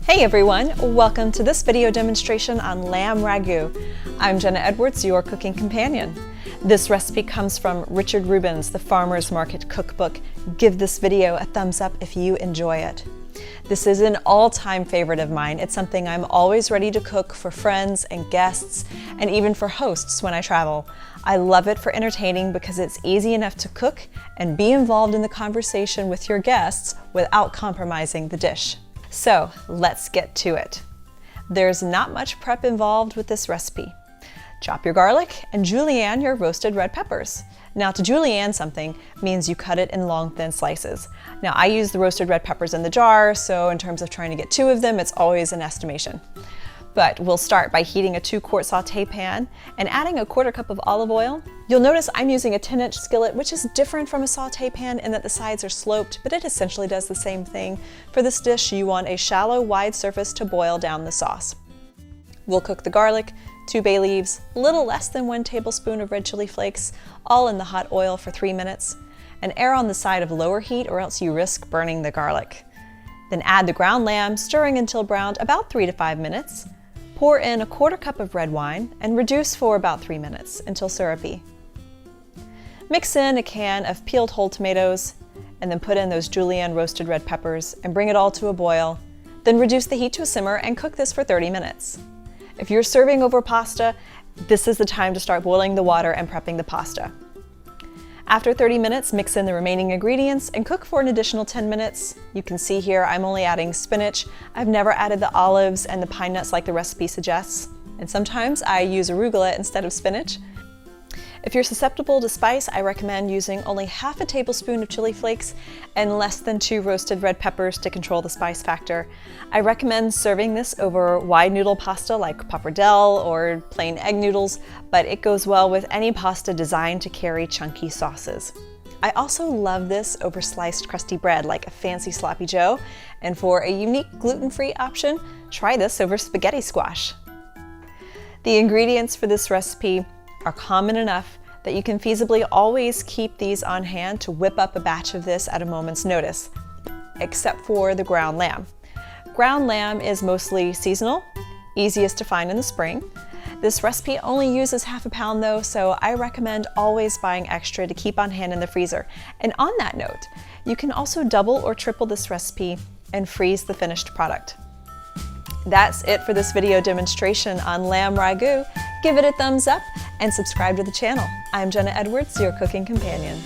Hey everyone, welcome to this video demonstration on lamb ragout. I'm Jenna Edwards, your cooking companion. This recipe comes from Richard Rubin's The Farmer's Market Cookbook. Give this video a thumbs up if you enjoy it. This is an all-time favorite of mine. It's something I'm always ready to cook for friends and guests, and even for hosts when I travel. I love it for entertaining because it's easy enough to cook and be involved in the conversation with your guests without compromising the dish. So let's get to it. There's not much prep involved with this recipe. Chop your garlic and julienne your roasted red peppers. Now, to julienne something means you cut it in long, thin slices. Now, I use the roasted red peppers in the jar, so in terms of trying to get 2 of them, it's always an estimation. But we'll start by heating a 2-quart saute pan and adding a 1/4 cup of olive oil. You'll notice I'm using a 10-inch skillet, which is different from a saute pan in that the sides are sloped, but it essentially does the same thing. For this dish, you want a shallow, wide surface to boil down the sauce. We'll cook the garlic, 2 bay leaves, a little less than 1 tablespoon of red chili flakes, all in the hot oil for 3 minutes, and err on the side of lower heat or else you risk burning the garlic. Then add the ground lamb, stirring until browned, about 3 to 5 minutes. Pour in a 1/4 cup of red wine and reduce for about 3 minutes until syrupy. Mix in a can of peeled whole tomatoes and then put in those julienne roasted red peppers and bring it all to a boil. Then reduce the heat to a simmer and cook this for 30 minutes. If you're serving over pasta, this is the time to start boiling the water and prepping the pasta. After 30 minutes, mix in the remaining ingredients and cook for an additional 10 minutes. You can see here I'm only adding spinach. I've never added the olives and the pine nuts like the recipe suggests. And sometimes I use arugula instead of spinach. If you're susceptible to spice, I recommend using only half a tablespoon of chili flakes and less than 2 roasted red peppers to control the spice factor. I recommend serving this over wide noodle pasta like pappardelle or plain egg noodles, but it goes well with any pasta designed to carry chunky sauces. I also love this over sliced crusty bread like a fancy sloppy joe, and for a unique gluten-free option, try this over spaghetti squash. The ingredients for this recipe are common enough that you can feasibly always keep these on hand to whip up a batch of this at a moment's notice, except for the ground lamb. Ground lamb is mostly seasonal, easiest to find in the spring. This recipe only uses half a pound though, so I recommend always buying extra to keep on hand in the freezer. And on that note, you can also double or triple this recipe and freeze the finished product. That's it for this video demonstration on lamb ragout. Give it a thumbs up and subscribe to the channel. I'm Jenna Edwards, your cooking companion.